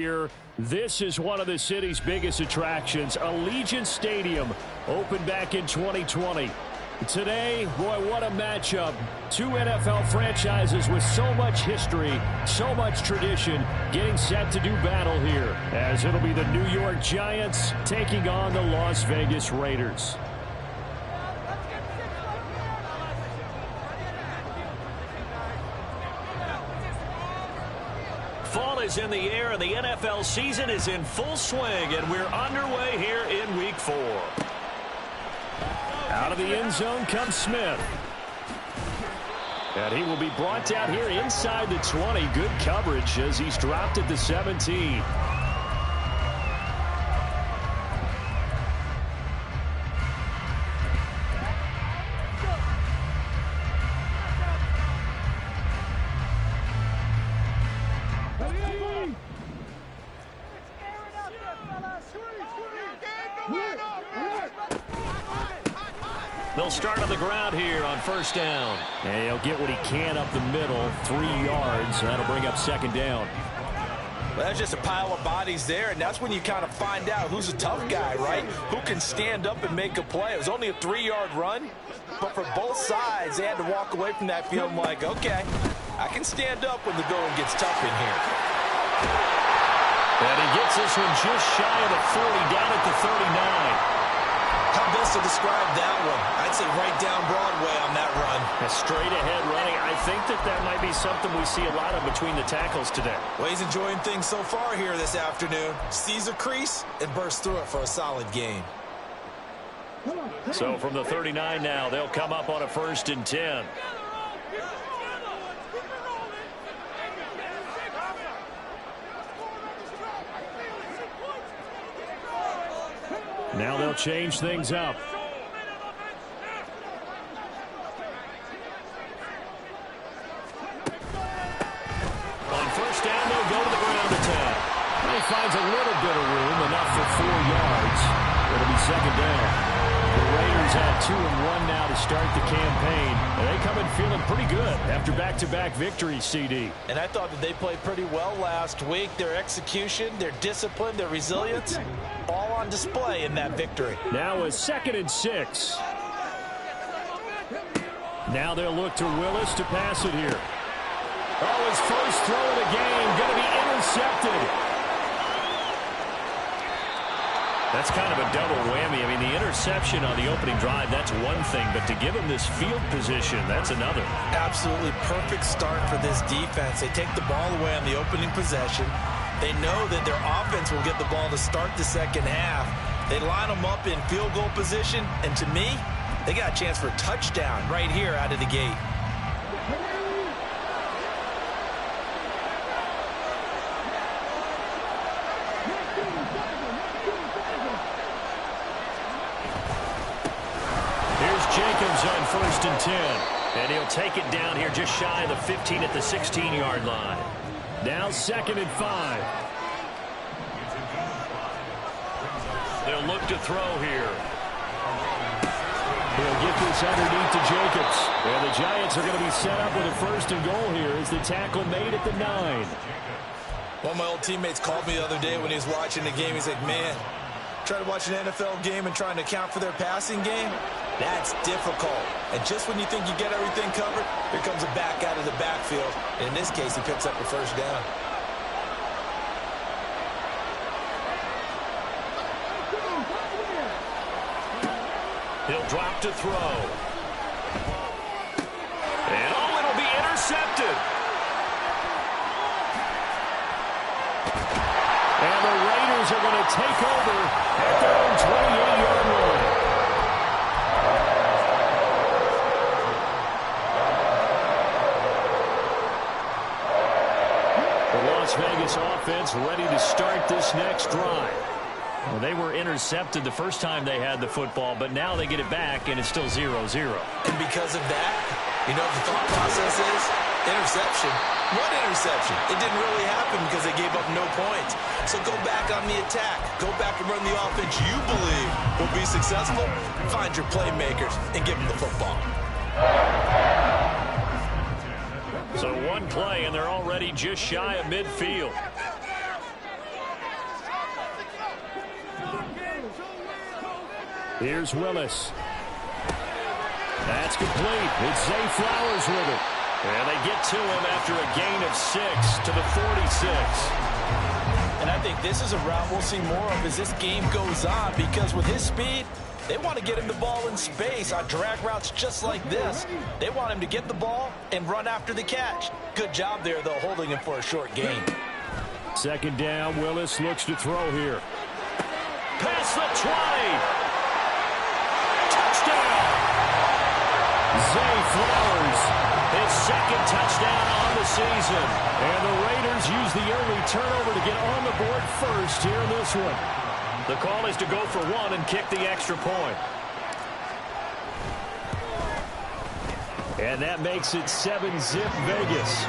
Here, this is one of the city's biggest attractions. Allegiant Stadium opened back in 2020. Today, boy, what a matchup. Two NFL franchises with so much history, so much tradition, getting set to do battle here, as it'll be the New York Giants taking on the Las Vegas Raiders. Fall is in the air, and the NFL season is in full swing, and we're underway here in Week 4. Out of the end zone comes Smith. And he will be brought down here inside the 20. Good coverage as he's dropped at the 17. They'll start on the ground here on first down. And he'll get what he can up the middle, 3 yards. That'll bring up second down. Well, that's just a pile of bodies there, and that's when you kind of find out who's a tough guy, right? Who can stand up and make a play. It was only a 3-yard run, but for both sides, they had to walk away from that field like, okay, I can stand up when the going gets tough in here. And he gets this one just shy of the 40, down at the 39. How best to describe that one? I'd say right down Broadway on that run. A straight ahead running. I think that might be something we see a lot of between the tackles today. Well, he's enjoying things so far here this afternoon. Sees a crease and bursts through it for a solid game. So from the 39 now, they'll come up on a 1st and 10. Now they'll change things up. On first down, they'll go to the ground attack. And he finds a little bit of room, enough for 4 yards. It'll be second down. The Raiders have 2-1 now to start the campaign. And they come in feeling pretty good after back-to-back victories, CD. And I thought that they played pretty well last week. Their execution, their discipline, their resilience, all on display in that victory. Now a 2nd and 6. Now they'll look to Willis to pass it here. Oh, his first throw of the game going to be intercepted. That's kind of a double whammy. I mean, the interception on the opening drive, that's one thing. But to give him this field position, that's another. Absolutely perfect start for this defense. They take the ball away on the opening possession. They know that their offense will get the ball to start the second half. They line them up in field goal position. And to me, they got a chance for a touchdown right here out of the gate. Jacobs on 1st and 10. And he'll take it down here just shy of the 15 at the 16-yard line. Now 2nd and 5. They'll look to throw here. He'll get this underneath to Jacobs. And the Giants are going to be set up with a 1st and goal here as the tackle made at the 9. One of my old teammates called me the other day when he was watching the game. He's like, man, trying to watch an NFL game and trying to account for their passing game, that's difficult. And just when you think you get everything covered, here comes a back out of the backfield. And in this case, he picks up a 1st down. He'll drop to throw. And oh, it'll be intercepted. And the Raiders are going to take over at their own 28-yard line. The Las Vegas offense ready to start this next drive. Well, they were intercepted the first time they had the football, but now they get it back, and it's still 0-0. And because of that, you know what the thought process is? Interception. What interception? It didn't really happen because they gave up no points. So go back on the attack. Go back and run the offense you believe will be successful. Find your playmakers and give them the football. So one play, and they're already just shy of midfield. Here's Willis. That's complete. It's Zay Flowers with it. And they get to him after a gain of 6 to the 46. And I think this is a route we'll see more of as this game goes on, because with his speed, they want to get him the ball in space on drag routes just like this. They want him to get the ball and run after the catch. Good job there, though, holding him for a short gain. Second down, Willis looks to throw here. Past the 20. Touchdown! Zay Flowers, his second touchdown on the season. And the Raiders use the early turnover to get on the board first here in this one. The call is to go for one and kick the extra point. And that makes it 7-zip Vegas.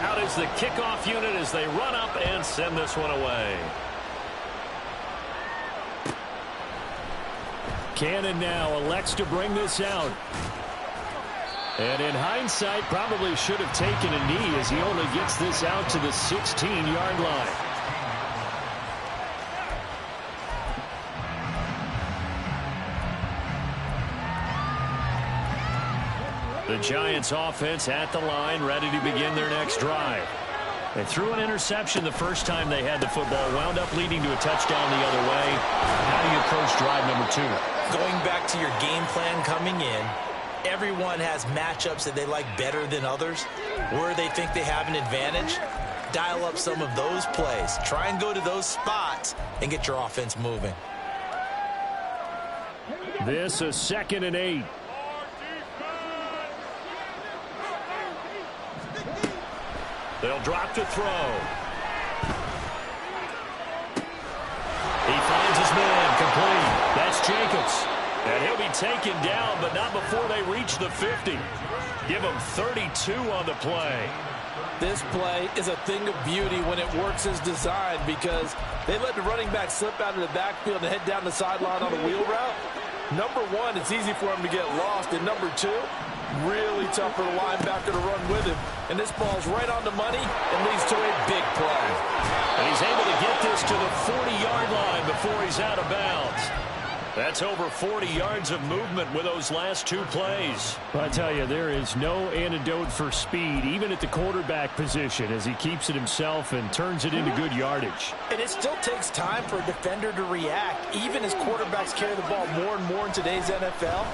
Out is the kickoff unit as they run up and send this one away. Cannon now elects to bring this out. And in hindsight, probably should have taken a knee as he only gets this out to the 16-yard line. The Giants offense at the line, ready to begin their next drive. They threw an interception the first time they had the football, wound up leading to a touchdown the other way. How do you approach drive number 2? Going back to your game plan coming in, everyone has matchups that they like better than others, where they think they have an advantage. Dial up some of those plays. Try and go to those spots and get your offense moving. This is 2nd and 8. They'll drop to throw. He finds his man, complete. That's Jacobs. And he'll be taken down, but not before they reach the 50. Give him 32 on the play. This play is a thing of beauty when it works as designed, because they let the running back slip out of the backfield and head down the sideline on a wheel route. Number one, it's easy for him to get lost. And number two, really tough for the linebacker to run with him. And this ball's right on the money and leads to a big play. And he's able to get this to the 40-yard line before he's out of bounds. That's over 40 yards of movement with those last 2 plays. But I tell you, there is no antidote for speed, even at the quarterback position, as he keeps it himself and turns it into good yardage. And it still takes time for a defender to react. Even as quarterbacks carry the ball more and more in today's NFL,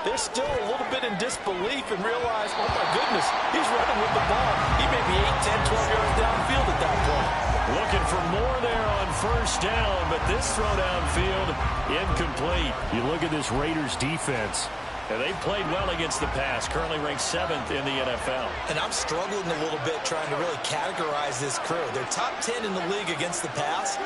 they're still a little bit in disbelief and realize, oh my goodness, he's running with the ball. He may be 8, 10, 12 yards downfield at that point. Looking for more there on first down, but this throw downfield incomplete. You look at this Raiders defense, and they played well against the pass, currently ranked 7th in the NFL. And I'm struggling a little bit trying to really categorize this crew. They're top 10 in the league against the pass,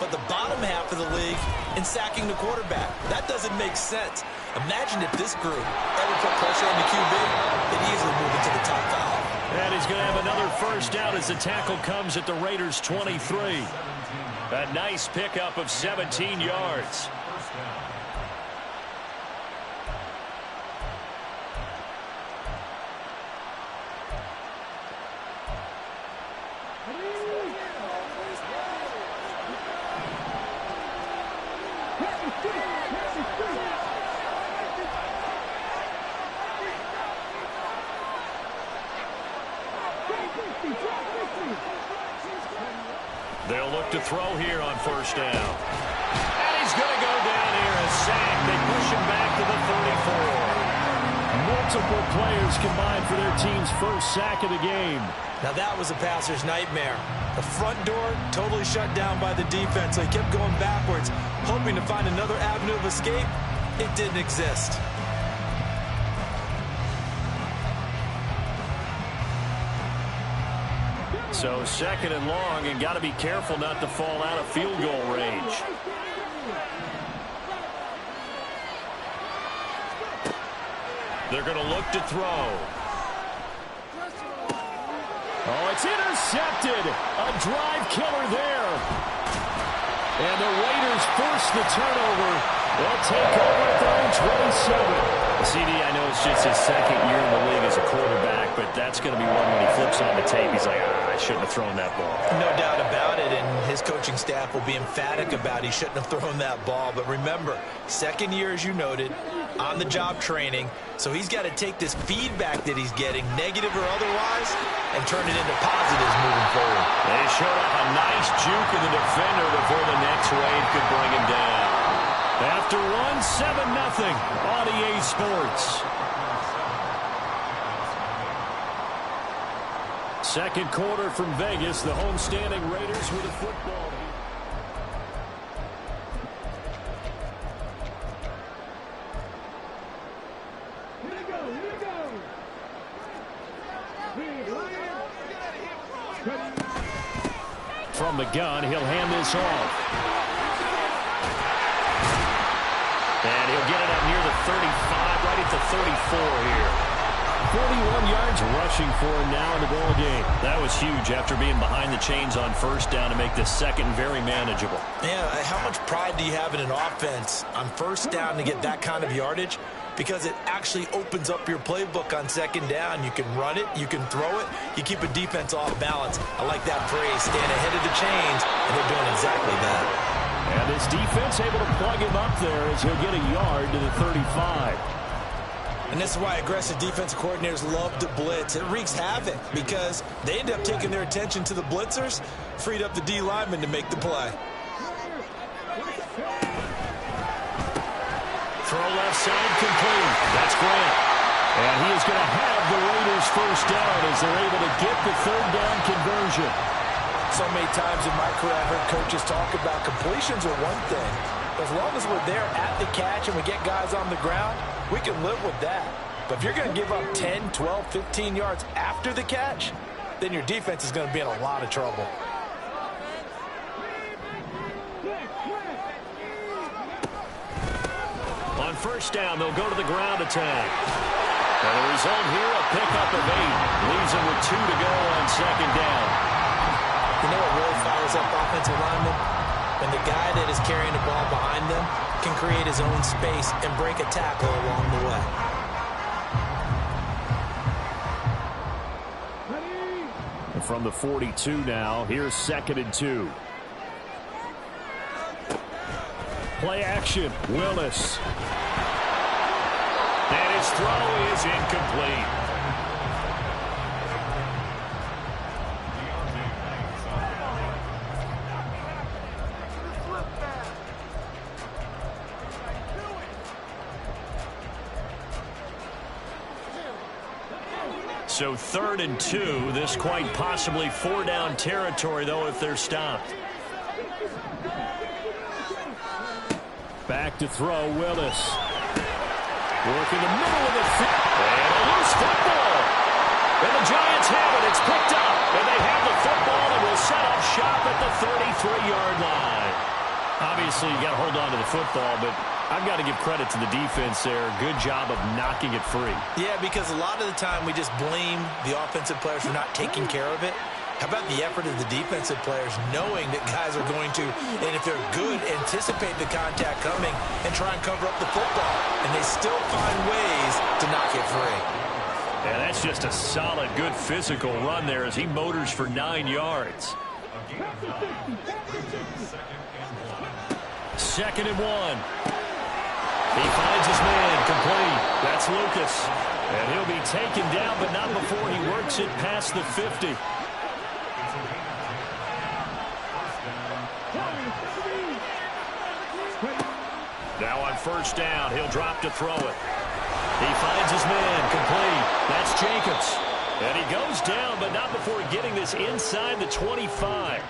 but the bottom half of the league in sacking the quarterback. That doesn't make sense. Imagine if this group ever put pressure on the QB, they'd easily move into the top 5. And he's going to have another first down as the tackle comes at the Raiders' 23. A nice pickup of 17 yards. They'll look to throw here on first down. And he's going to go down here, a sack. They push him back to the 34. Multiple players combined for their team's first sack of the game. Now that was a passer's nightmare. The front door totally shut down by the defense, so he kept going backwards, hoping to find another avenue of escape. It didn't exist. So 2nd and long, and got to be careful not to fall out of field goal range. They're going to look to throw. Oh, it's intercepted. A drive killer there. And the Raiders force the turnover. They'll take over at their own 27. CD, I know it's just his 2nd year in the league, but that's going to be one when he flips on the tape. He's like, I shouldn't have thrown that ball. No doubt about it, and his coaching staff will be emphatic about he shouldn't have thrown that ball. But remember, second year, as you noted, on-the-job training, so he's got to take this feedback that he's getting, negative or otherwise, and turn it into positives moving forward. They showed up a nice juke of the defender before the next wave could bring him down. After one, 7-0 on EA Sports. Second quarter from Vegas, the homestanding Raiders with a football. From the gun, he'll hand this off. And he'll get it up near the 35, right at the 34 here. 41 yards rushing for him now in the ball game. That was huge after being behind the chains on first down to make the second very manageable. Yeah, how much pride do you have in an offense on first down to get that kind of yardage? Because it actually opens up your playbook on second down. You can run it, you can throw it, you keep a defense off balance. I like that phrase, stand ahead of the chains, and they're doing exactly that. And this defense able to plug him up there as he'll get a yard to the 35. And this is why aggressive defensive coordinators love to blitz. It wreaks havoc because they end up taking their attention to the blitzers, freed up the D lineman to make the play. Throw left side complete. That's Grant. And he is going to have the Raiders first down as they're able to get the third down conversion. So many times in my career I've heard coaches talk about completions are one thing. As long as we're there at the catch and we get guys on the ground, we can live with that. But if you're going to give up 10, 12, 15 yards after the catch, then your defense is going to be in a lot of trouble. On first down, they'll go to the ground attack. And the result here, a pickup of 8. Leaves them with 2 to go on second down. You know what really fires up offensive linemen? When the guy that is carrying the ball behind them can create his own space and break a tackle along the way. And from the 42 now, here's 2nd and 2. Play action, Willis. And his throw is incomplete. So 3rd and 2, this quite possibly 4-down territory, though, if they're stopped. Back to throw, Willis. Working the middle of the field. And a loose football. And the Giants have it. It's picked up. And they have the football and will set up shop at the 33-yard line. Obviously, you got to hold on to the football, but I've got to give credit to the defense there. Good job of knocking it free. Yeah, because a lot of the time we just blame the offensive players for not taking care of it. How about the effort of the defensive players knowing that guys are going to, and if they're good, anticipate the contact coming and try and cover up the football. And they still find ways to knock it free. And that's just a solid, good physical run there as he motors for 9 yards. 2nd and 1. He finds his man complete. That's Lucas. And he'll be taken down, but not before he works it past the 50. Now on first down, he'll drop to throw it. He finds his man complete. That's Jacobs. And he goes down, but not before getting this inside the 25.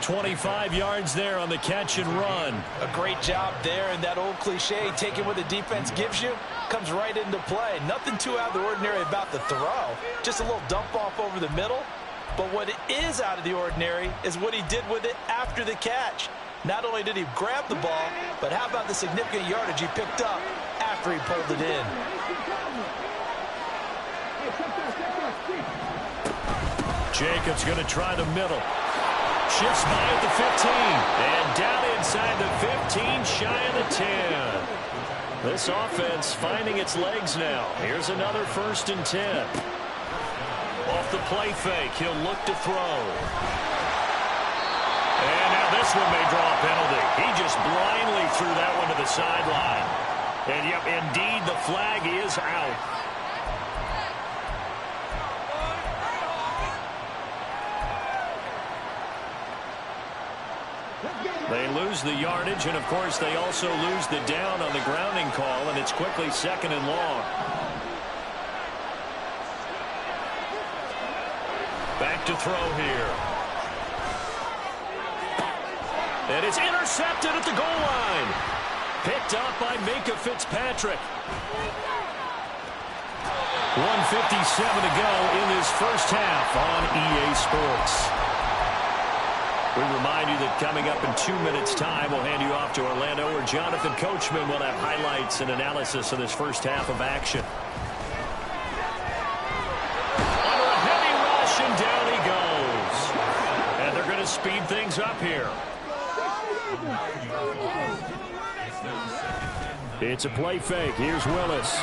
25 yards there on the catch and run. A great job there, and that old cliche, taking what the defense gives you, comes right into play. Nothing too out of the ordinary about the throw. Just a little dump off over the middle. But what is out of the ordinary is what he did with it after the catch. Not only did he grab the ball, but how about the significant yardage he picked up after he pulled it in. Jacobs going to try the middle. Shifts by at the 15. And down inside the 15, shy of the 10. This offense finding its legs now. Here's another 1st and 10. Off the play fake, he'll look to throw. And now this one may draw a penalty. He just blindly threw that one to the sideline. And, yep, indeed, the flag is out. They lose the yardage, and, of course, they also lose the down on the grounding call, and it's quickly 2nd and long. Back to throw here. And it's intercepted at the goal line. Picked up by Minkah Fitzpatrick. 1:57 to go in this first half on EA Sports. We remind you that coming up in 2 minutes' time, we'll hand you off to Orlando, where Jonathan Coachman will have highlights and analysis of this first half of action. Under a heavy rush, and down he goes. And they're going to speed things up here. It's a play fake. Here's Willis.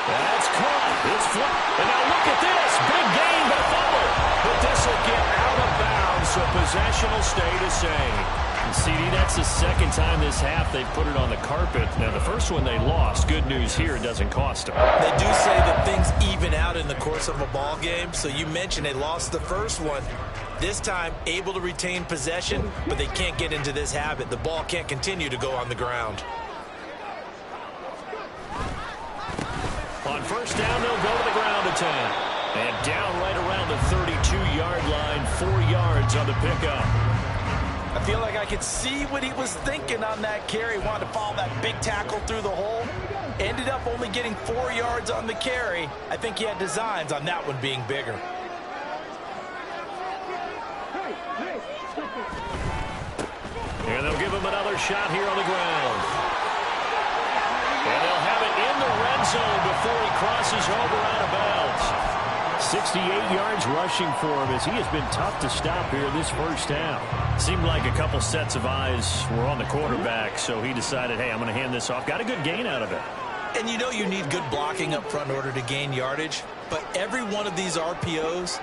That's caught. It's flipped. And now look at this. Big gain, but a fumble. But this will get out of bounds, so possession will stay the same. And CD, that's the second time this half they put it on the carpet. Now, the first one they lost. Good news here, it doesn't cost them. They do say that things even out in the course of a ball game. So you mentioned they lost the first one. This time, able to retain possession, but they can't get into this habit. The ball can't continue to go on the ground. On first down, they'll go to the ground attack. And down right around the 32-yard line, 4 yards on the pickup. I feel like I could see what he was thinking on that carry. Wanted to follow that big tackle through the hole. Ended up only getting 4 yards on the carry. I think he had designs on that one being bigger. And they'll give him another shot here on the ground. And they'll have it in the red zone before he crosses over out of bounds. 68 yards rushing for him, as he has been tough to stop here this first half. Seemed like a couple sets of eyes were on the quarterback, so he decided, hey, I'm going to hand this off. Got a good gain out of it. And you know you need good blocking up front in order to gain yardage. But every one of these RPOs,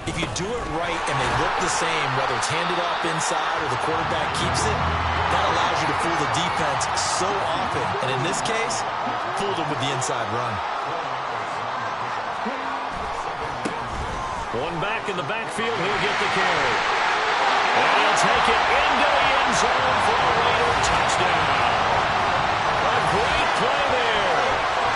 if you do it right and they look the same, whether it's handed off inside or the quarterback keeps it, that allows you to fool the defense so often. And in this case, fooled them with the inside run. One back in the backfield, he'll get the carry. And he'll take it into the end zone for a Raider touchdown. A great play there.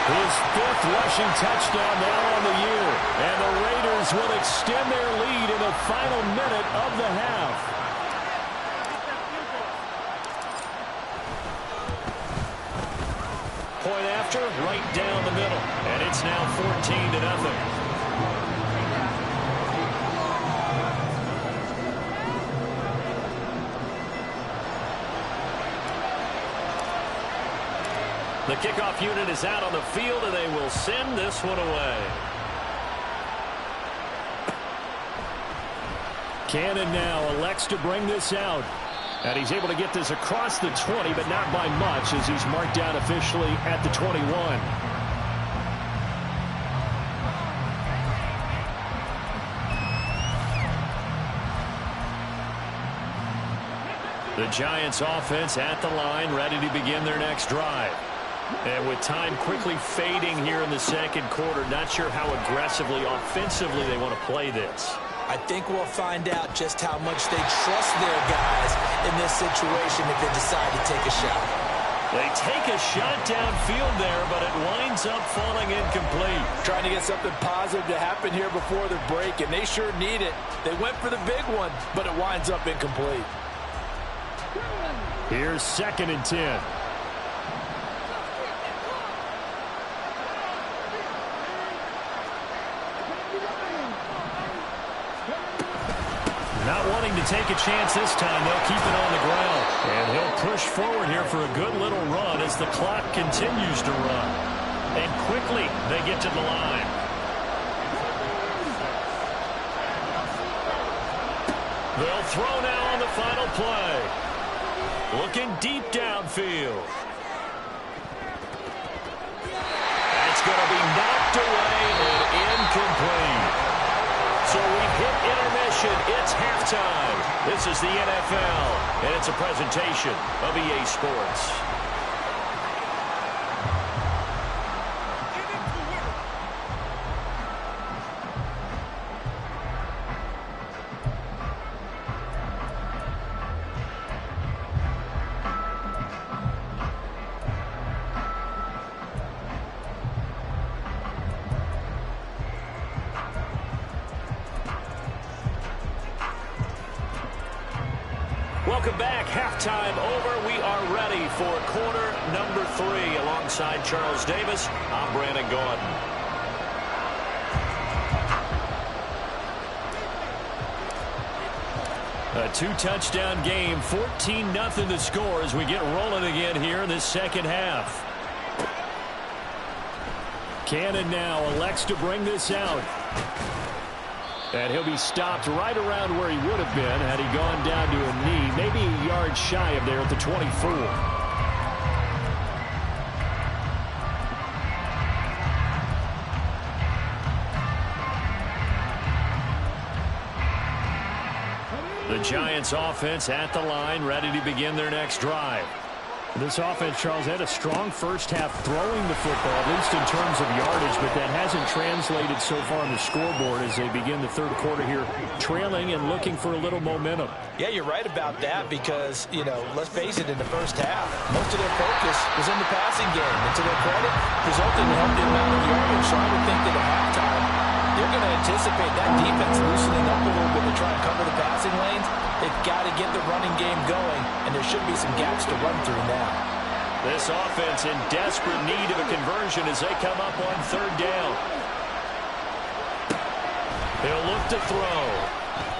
His 5th rushing touchdown now on the year. And the Raiders will extend their lead in the final minute of the half. Point after, right down the middle. And it's now 14-0. The kickoff unit is out on the field, and they will send this one away. Cannon now elects to bring this out. And he's able to get this across the 20, but not by much, as he's marked down officially at the 21. The Giants offense at the line, ready to begin their next drive. And with time quickly fading here in the second quarter, not sure how aggressively, offensively they want to play this. I think we'll find out just how much they trust their guys in this situation if they decide to take a shot. They take a shot downfield there, but it winds up falling incomplete. Trying to get something positive to happen here before the break, and they sure need it. They went for the big one, but it winds up incomplete. Here's 2nd and 10. Not wanting to take a chance this time, they'll keep it on the ground. And he'll push forward here for a good little run as the clock continues to run. And quickly, they get to the line. They'll throw now on the final play. Looking deep downfield. That's going to be knocked halftime. This is the NFL, and it's a presentation of EA Sports. Welcome back. Halftime over. We are ready for quarter number 3. Alongside Charles Davis, I'm Brandon Gordon. A 2-touchdown game, 14-0 the score as we get rolling again here in this second half. Cannon now elects to bring this out. And he'll be stopped right around where he would have been had he gone down to a knee, maybe a yard shy of there at the 24. The Giants offense at the line, ready to begin their next drive. This offense, Charles, had a strong first half throwing the football, at least in terms of yardage, but that hasn't translated so far on the scoreboard as they begin the third quarter here, trailing and looking for a little momentum. Yeah, you're right about that because, let's face it, in the first half, most of their focus was in the passing game. And to their credit, resulted in a healthy amount of yardage. So I would think that at halftime, they're going to anticipate that defense loosening up a little bit to try and cover the passing lanes. They've got to get the running game going, and there should be some gaps to run through now. This offense in desperate need of a conversion as they come up on third down. He'll look to throw.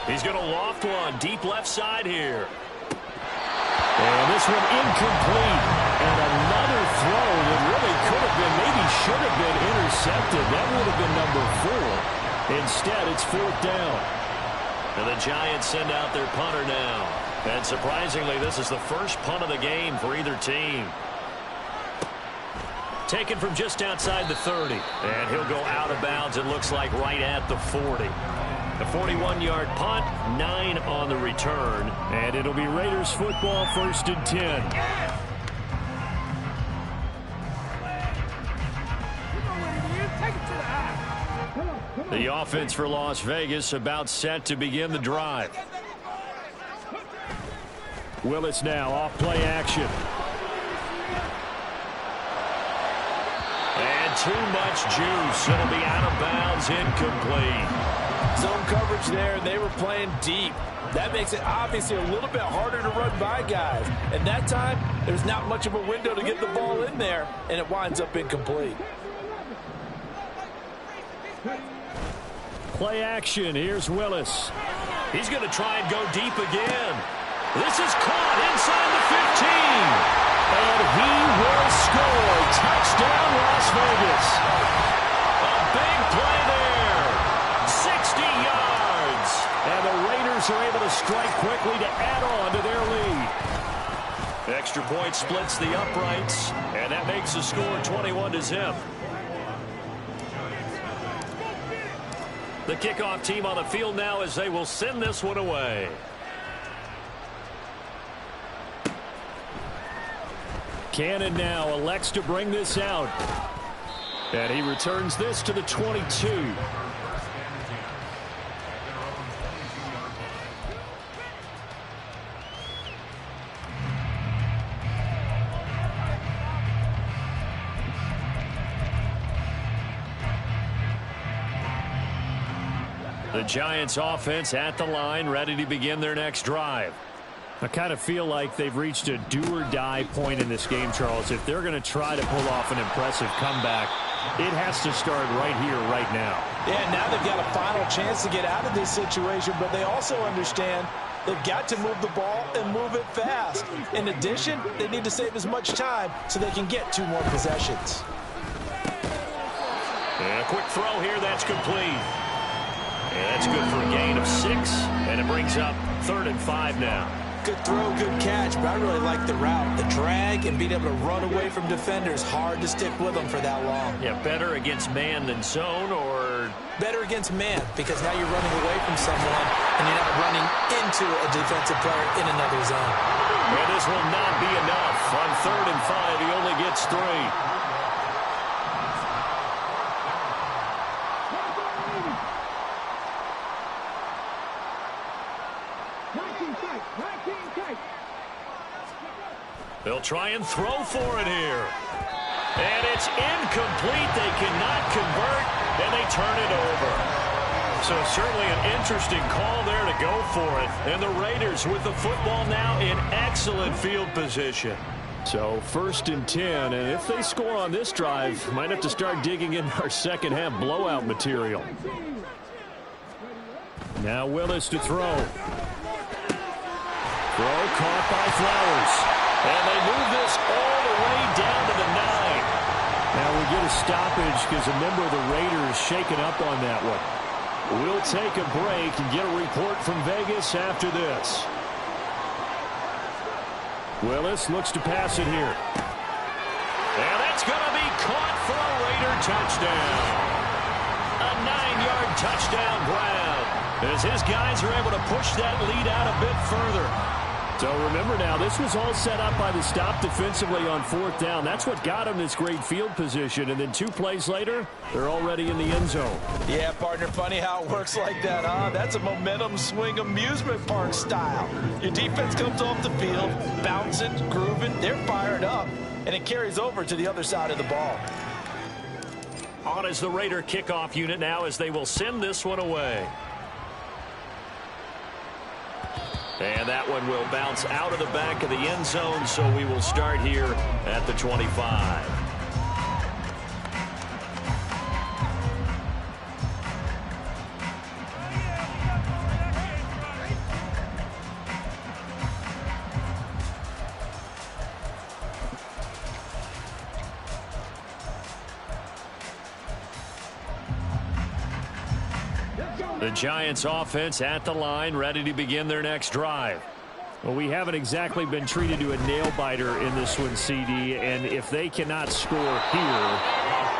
He's going to loft one deep left side here. And this one incomplete. And another throw that really could have been, maybe should have been intercepted. That would have been number 4. Instead, it's fourth down. And the Giants send out their punter now. And surprisingly, this is the first punt of the game for either team. Taken from just outside the 30. And he'll go out of bounds, it looks like, right at the 40. A 41-yard punt, 9 on the return. And it'll be Raiders football, 1st and 10. The offense for Las Vegas about set to begin the drive. Willis now off play action. And too much juice. It'll be out of bounds, incomplete. Zone coverage there, and they were playing deep. That makes it obviously a little bit harder to run by guys. And that time, there's not much of a window to get the ball in there, and it winds up incomplete. Play action. Here's Willis. He's going to try and go deep again. This is caught inside the 15. And he will score. Touchdown, Las Vegas. A big play there. 60 yards. And the Raiders are able to strike quickly to add on to their lead. Extra point splits the uprights, and that makes the score 21-0. The kickoff team on the field now as they will send this one away. Cannon now elects to bring this out. And he returns this to the 22. The Giants offense at the line, ready to begin their next drive. I kind of feel like they've reached a do-or-die point in this game, Charles. If they're going to try to pull off an impressive comeback, it has to start right here, right now. Yeah, now they've got a final chance to get out of this situation, but they also understand they've got to move the ball and move it fast. In addition, they need to save as much time so they can get 2 more possessions. And a quick throw here, that's complete. And that's good for a gain of 6, and it brings up 3rd and 5 now. Good throw, good catch, but I really like the route. The drag and being able to run away from defenders, hard to stick with them for that long. Yeah, better against man than zone, or? Better against man, because now you're running away from someone and you're not running into a defensive player in another zone. And this will not be enough. On 3rd and 5, he only gets 3. They'll try and throw for it here. And it's incomplete. They cannot convert, and they turn it over. So certainly an interesting call there to go for it. And the Raiders with the football now in excellent field position. So 1st and 10, and if they score on this drive, might have to start digging in our second half blowout material. Now Willis to throw. Throw caught by Flowers. And they move this all the way down to the 9. Now we get a stoppage because a member of the Raiders shaken up on that one. We'll take a break and get a report from Vegas after this. Willis looks to pass it here. And that's going to be caught for a Raider touchdown. A 9-yard touchdown Brown, as his guys are able to push that lead out a bit further. So remember now, this was all set up by the stop defensively on 4th down. That's what got him this great field position. And then 2 plays later, they're already in the end zone. Yeah, partner, funny how it works like that, huh? That's a momentum swing amusement park style. Your defense comes off the field, bouncing, grooving, they're fired up, and it carries over to the other side of the ball. On is the Raider kickoff unit now as they will send this one away. And that one will bounce out of the back of the end zone, so we will start here at the 25. The Giants offense at the line, ready to begin their next drive. Well, we haven't exactly been treated to a nail-biter in this one, CD, and if they cannot score here,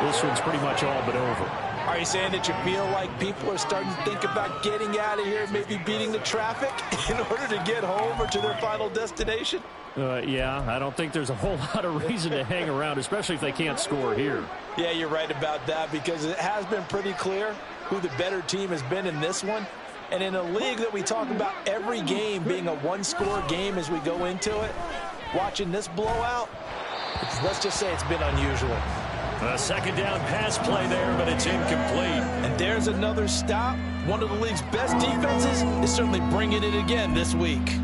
this one's pretty much all but over. Are you saying that you feel like people are starting to think about getting out of here, maybe beating the traffic in order to get home or to their final destination? Yeah, I don't think there's a whole lot of reason to hang around, especially if they can't score here. Yeah, you're right about that, because it has been pretty clear who the better team has been in this one. And in a league that we talk about every game being a one-score game as we go into it, watching this blowout, let's just say it's been unusual. A 2nd down pass play there, but it's incomplete. And there's another stop. One of the league's best defenses is certainly bringing it again this week.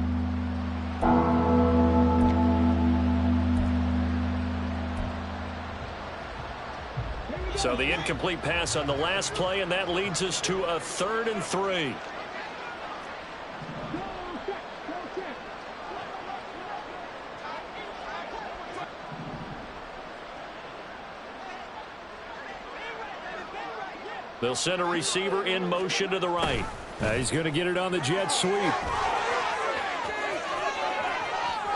So the incomplete pass on the last play, and that leads us to a 3rd and 3. They'll send a receiver in motion to the right. He's going to get it on the jet sweep.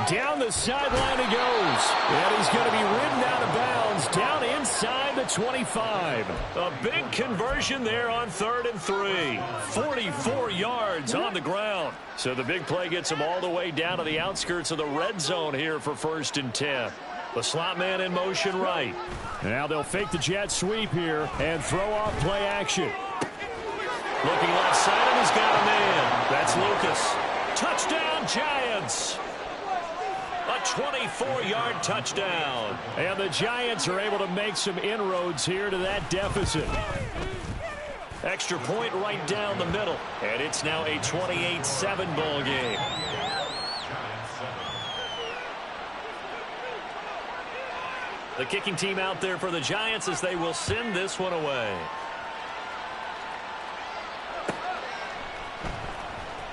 Down the sideline he goes. And he's going to be ridden out of bounds down inside the 25. A big conversion there on 3rd and 3. 44 yards on the ground. So the big play gets him all the way down to the outskirts of the red zone here for 1st and 10. The slot man in motion right. Now they'll fake the jet sweep here and throw off play action. Looking left side, and he's got a man. That's Lucas. Touchdown, Giants. A 24-yard touchdown. And the Giants are able to make some inroads here to that deficit. Extra point right down the middle. And it's now a 28-7 ball game. The kicking team out there for the Giants as they will send this one away.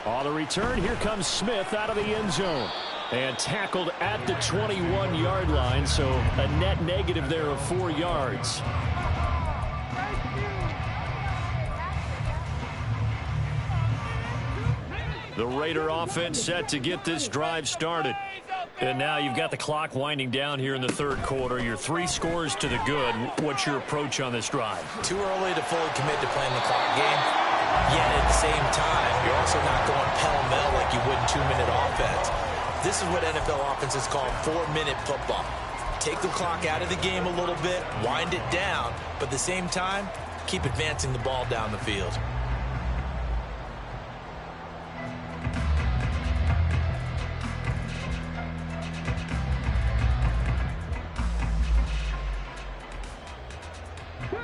On the return, here comes Smith out of the end zone. And tackled at the 21-yard line, so a net negative there of 4 yards. The Raider offense set to get this drive started. And now you've got the clock winding down here in the third quarter. You're 3 scores to the good. What's your approach on this drive? Too early to fully commit to playing the clock game. Yet at the same time, you're also not going pell-mell like you would in 2-minute offense. This is what NFL offenses call 4-minute football. Take the clock out of the game a little bit, wind it down, but at the same time, keep advancing the ball down the field.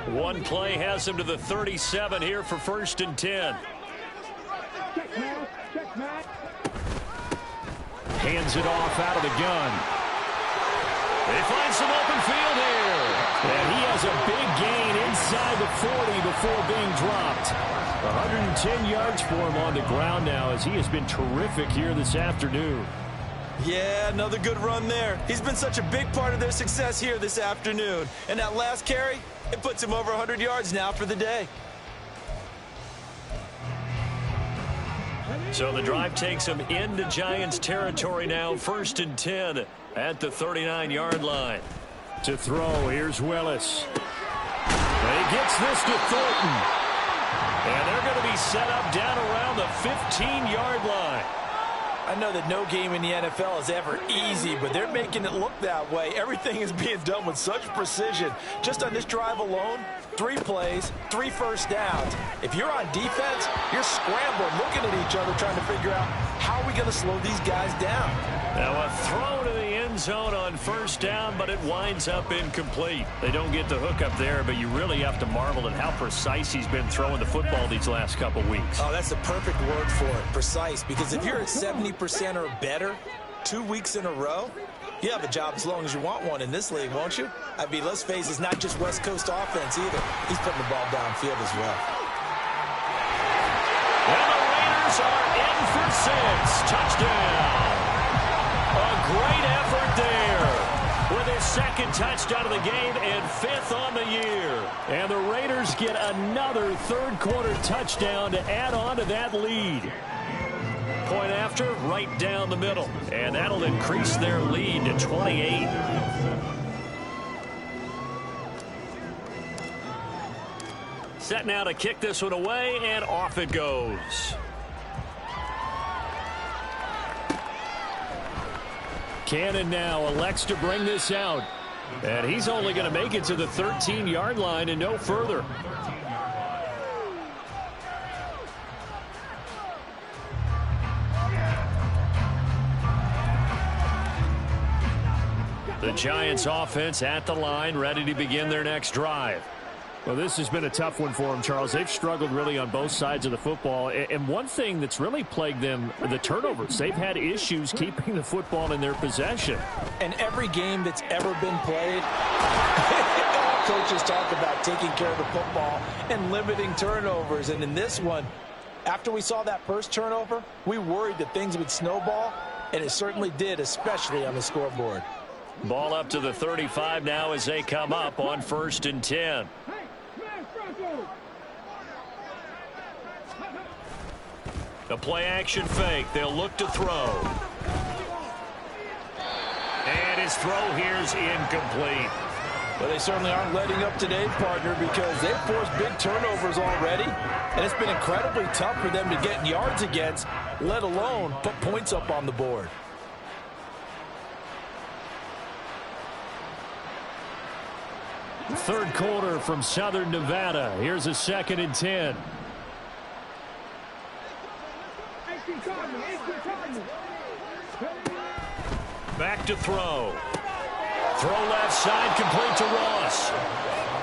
One play has him to the 37 here for 1st and 10. Hands it off out of the gun. They find some open field here. And he has a big gain inside the 40 before being dropped. 110 yards for him on the ground now as he has been terrific here this afternoon. Yeah, another good run there. He's been such a big part of their success here this afternoon. And that last carry, it puts him over 100 yards now for the day. So the drive takes him into Giants territory now. 1st and 10 at the 39-yard line. To throw, here's Willis. And he gets this to Thornton. And they're going to be set up down around the 15-yard line. I know that no game in the NFL is ever easy, but they're making it look that way. Everything is being done with such precision. Just on this drive alone, 3 plays, 3 first downs. If you're on defense, you're scrambling, looking at each other, trying to figure out how are we going to slow these guys down. Now a throw to the end zone on 1st down, but it winds up incomplete. They don't get the hook up there, but you really have to marvel at how precise he's been throwing the football these last couple weeks. Oh, that's the perfect word for it, precise. Because if you're at 70% or better 2 weeks in a row, you have a job as long as you want one in this league, won't you? I mean, let's face it, it's not just West Coast offense either. He's putting the ball downfield as well. And the Raiders are in for 6. Touchdown. A great effort there with his 2nd touchdown of the game and 5th on the year. And the Raiders get another third-quarter touchdown to add on to that lead. Point after, right down the middle. And that'll increase their lead to 28. Set now to kick this one away, and off it goes. Cannon now elects to bring this out. And he's only going to make it to the 13-yard line and no further. The Giants offense at the line, ready to begin their next drive. Well, this has been a tough one for them, Charles. They've struggled really on both sides of the football. And one thing that's really plagued them, the turnovers. They've had issues keeping the football in their possession. And every game that's ever been played, all coaches talk about taking care of the football and limiting turnovers. And in this one, after we saw that first turnover, we worried that things would snowball, and it certainly did, especially on the scoreboard. Ball up to the 35 now as they come up on 1st and 10. The play-action fake. They'll look to throw. And his throw here's incomplete. But they certainly aren't letting up today, partner, because they've forced big turnovers already. And it's been incredibly tough for them to get yards against, let alone put points up on the board. Third quarter from Southern Nevada. Here's a 2nd and 10. Back to throw. Throw left side, complete to Ross.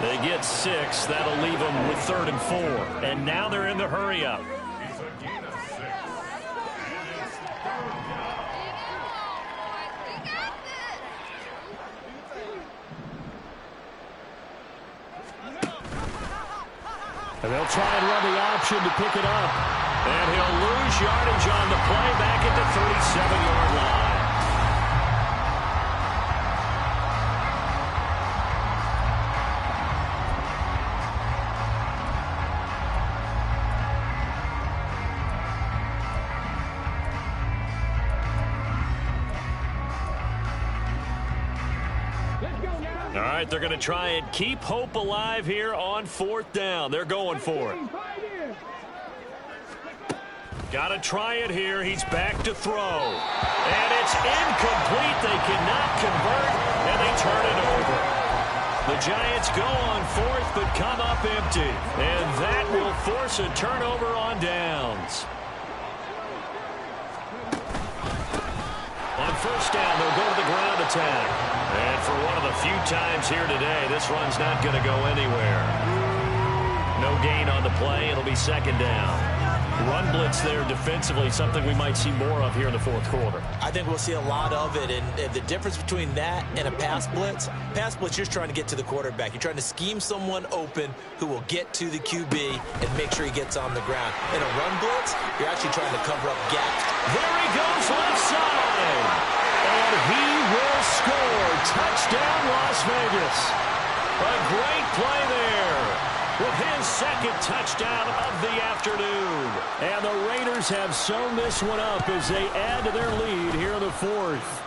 They get 6. That'll leave them with 3rd and 4. And now they're in the hurry-up. And they'll try and run the option to pick it up. And he'll lose yardage on the play back at the 37-yard line. right, they're going to try and keep hope alive here on 4th down. They're going for it. Got to try it here. He's back to throw. And it's incomplete. They cannot convert, and they turn it over. The Giants go on 4th, but come up empty. And that will force a turnover on downs. On 1st down, they'll go to the ground attack. And for one of the few times here today, this run's not going to go anywhere. No gain on the play. It'll be 2nd down. Run blitz there defensively, something we might see more of here in the 4th quarter. I think we'll see a lot of it, and the difference between that and a pass blitz, you're just trying to get to the quarterback. You're trying to scheme someone open who will get to the QB and make sure he gets on the ground. In a run blitz, you're actually trying to cover up gaps. There he goes left side, and he will score. Touchdown, Las Vegas. A great play there with his 2nd touchdown of the afternoon. And the Raiders have sewn this one up as they add to their lead here in the 4th.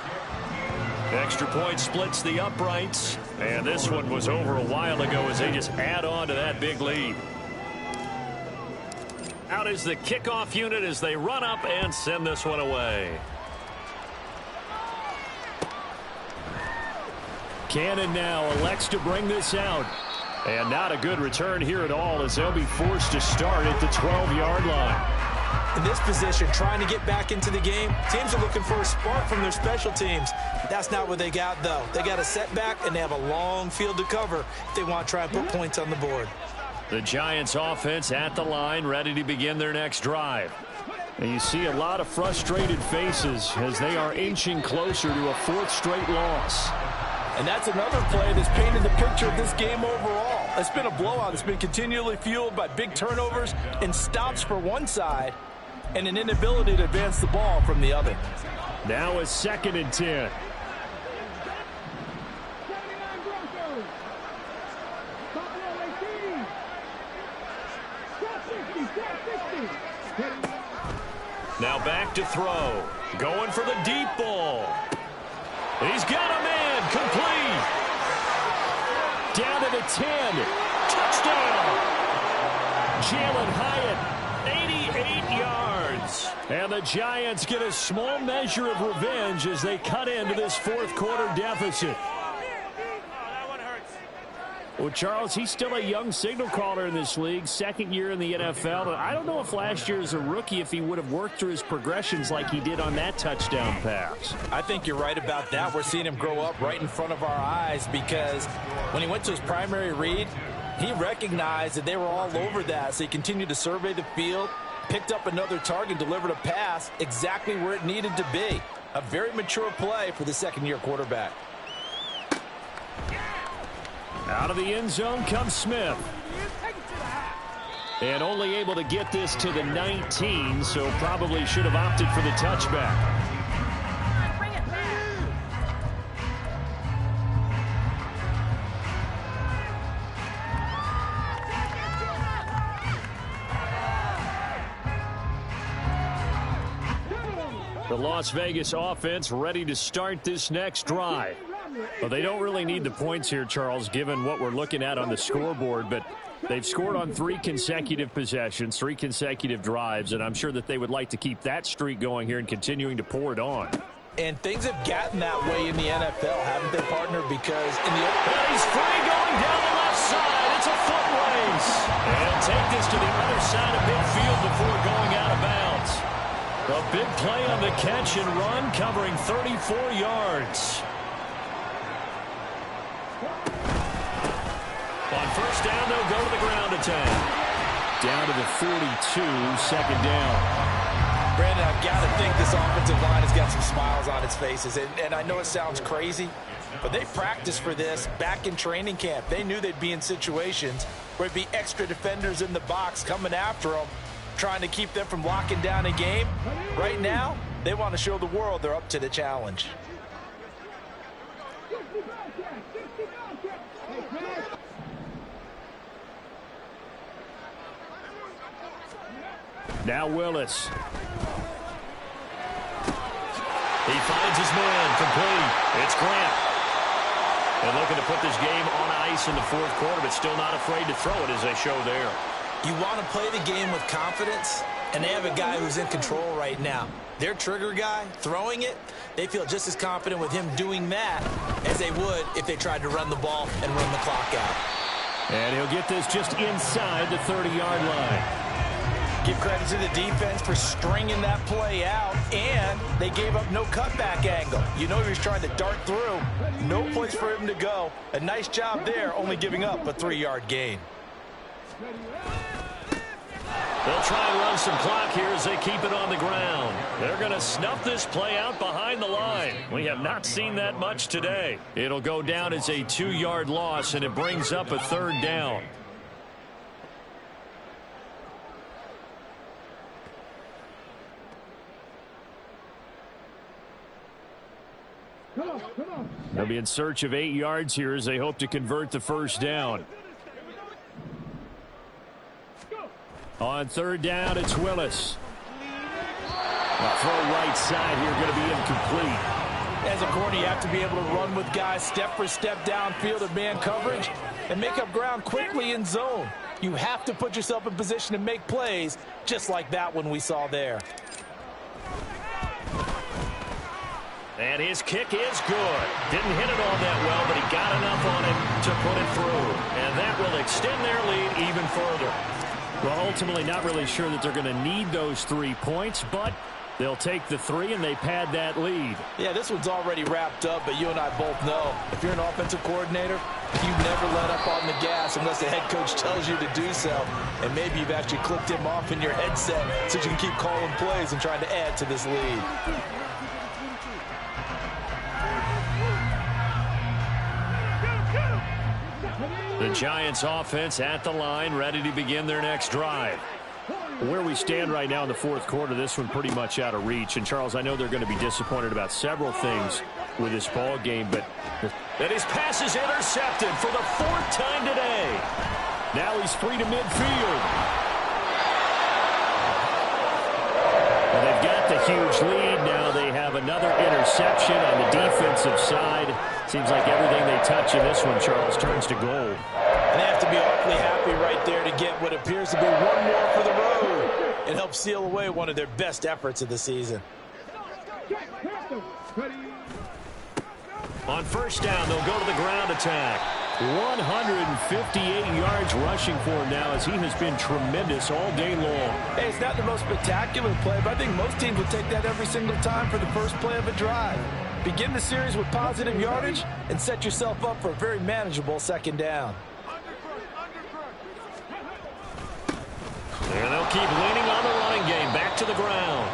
Extra point splits the uprights. And this one was over a while ago as they just add on to that big lead. Out is the kickoff unit as they run up and send this one away. Cannon now elects to bring this out. And not a good return here at all as they'll be forced to start at the 12-yard line. In this position, trying to get back into the game, teams are looking for a spark from their special teams. That's not what they got, though. They got a setback, and they have a long field to cover if they want to try and put points on the board. The Giants offense at the line, ready to begin their next drive. And you see a lot of frustrated faces as they are inching closer to a 4th straight loss. And that's another play that's painted the picture of this game overall. It's been a blowout. It's been continually fueled by big turnovers and stops for one side and an inability to advance the ball from the other. Now a 2nd and 10. Now back to throw. Going for the deep ball. He's got a man. Complete. Down to the 10. Touchdown. Jalen Hyatt, 88 yards. And the Giants get a small measure of revenge as they cut into this 4th quarter deficit. Well, Charles, he's still a young signal caller in this league, 2nd year in the NFL. But I don't know if last year as a rookie, if he would have worked through his progressions like he did on that touchdown pass. I think you're right about that. We're seeing him grow up right in front of our eyes because when he went to his primary read, he recognized that they were all over that. So he continued to survey the field, picked up another target, delivered a pass exactly where it needed to be. A very mature play for the 2nd-year quarterback. Out of the end zone comes Smith. And only able to get this to the 19, so probably should have opted for the touchback. The Las Vegas offense ready to start this next drive. Well, they don't really need the points here, Charles, given what we're looking at on the scoreboard, but they've scored on 3 consecutive possessions, 3 consecutive drives, and I'm sure that they would like to keep that streak going here and continuing to pour it on. And things have gotten that way in the NFL, haven't they, partner? Because in the he's free going down the left side. It's a foot race. And he'll take this to the other side of midfield before going out of bounds. A big play on the catch and run, covering 34 yards. On 1st down, they'll go to the ground attack. Down to the 42, 2nd down. Brandon, I've got to think this offensive line has got some smiles on its faces. And I know it sounds crazy, but they practiced for this back in training camp. They knew they'd be in situations where there'd be extra defenders in the box coming after them, trying to keep them from locking down a game. Right now, they want to show the world they're up to the challenge. Now Willis. He finds his man, complete. It's Grant. And looking to put this game on ice in the fourth quarter, but still not afraid to throw it as they show there. You want to play the game with confidence, and they have a guy who's in control right now. Their trigger guy, throwing it, they feel just as confident with him doing that as they would if they tried to run the ball and run the clock out. And he'll get this just inside the 30-yard line. Give credit to the defense for stringing that play out, and they gave up no cutback angle. You know he was trying to dart through. No place for him to go. A nice job there, only giving up a 3-yard gain. They'll try and run some clock here as they keep it on the ground. They're going to snuff this play out behind the line. We have not seen that much today. It'll go down as a 2-yard loss, and it brings up a third down. They'll be in search of 8 yards here as they hope to convert the first down. On third down, it's Willis. The throw right side here going to be incomplete. As a corner, you have to be able to run with guys step for step downfield of man coverage and make up ground quickly in zone. You have to put yourself in position to make plays just like that one we saw there. And his kick is good. Didn't hit it all that well, but he got enough on it to put it through. And that will extend their lead even further. Well, ultimately not really sure that they're going to need those 3 points, but they'll take the 3 and they pad that lead. Yeah, this one's already wrapped up, but you and I both know if you're an offensive coordinator, you never let up on the gas unless the head coach tells you to do so. And maybe you've actually clicked him off in your headset so you can keep calling plays and trying to add to this lead. The Giants offense at the line, ready to begin their next drive. Where we stand right now in the fourth quarter, this one pretty much out of reach. And, Charles, I know they're going to be disappointed about several things with this ball game, but... And his pass is intercepted for the 4th time today. Now he's free to midfield. Well, they've got the huge lead. Now they have another interception on the defensive side. Seems like everything they touch in this one, Charles, turns to gold. And they have to be awfully happy right there to get what appears to be one more for the road and help seal away one of their best efforts of the season. On first down, they'll go to the ground attack. 158 yards rushing for him now as he has been tremendous all day long. Hey, it's not the most spectacular play, but I think most teams would take that every single time for the first play of a drive. Begin the series with positive yardage and set yourself up for a very manageable second down. And they'll keep leaning on the running game. Back to the ground.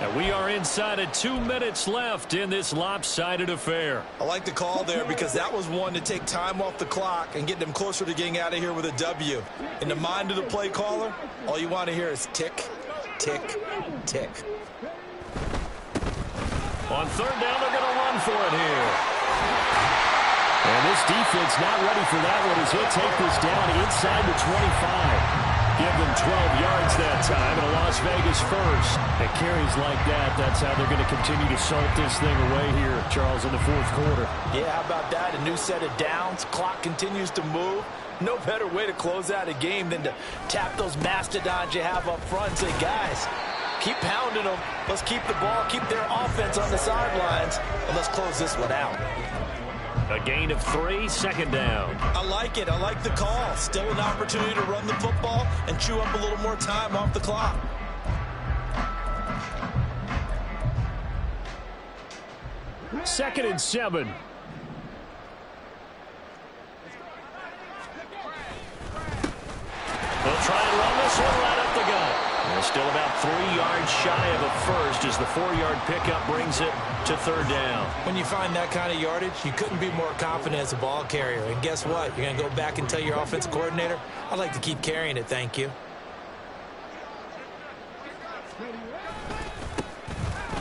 And we are inside of 2 minutes left in this lopsided affair. I like the call there because that was one to take time off the clock and get them closer to getting out of here with a W. In the mind of the play caller, all you want to hear is tick, tick, tick. On third down, they're going to run for it here. And this defense not ready for that one as he'll take this down inside the 25. Give them 12 yards that time, and a Las Vegas first. At carries like that, that's how they're going to continue to salt this thing away here, Charles, in the fourth quarter. Yeah, how about that? A new set of downs. Clock continues to move. No better way to close out a game than to tap those mastodons you have up front and say, guys, keep pounding them. Let's keep the ball, keep their offense on the sidelines, and let's close this one out. A gain of 3, second down. I like it. I like the call. Still an opportunity to run the football and chew up a little more time off the clock. Second and 7. They'll try and run this one right up the gut. They're still about 3 yards shy of a first as the 4-yard pickup brings it to third down. When you find that kind of yardage, you couldn't be more confident as a ball carrier. And guess what? You're going to go back and tell your offensive coordinator, I'd like to keep carrying it, thank you.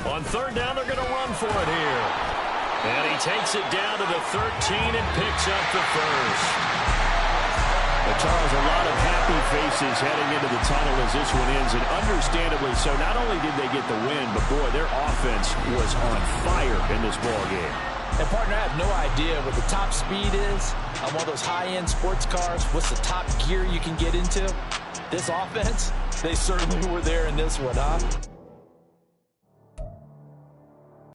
On third down, they're going to run for it here. And he takes it down to the 13 and picks up the first. But Charles, a lot of happy faces heading into the tunnel as this one ends, and understandably so. Not only did they get the win, but boy, their offense was on fire in this ball game. And, partner, I have no idea what the top speed is on one of those high-end sports cars. What's the top gear you can get into? This offense, they certainly were there in this one, huh?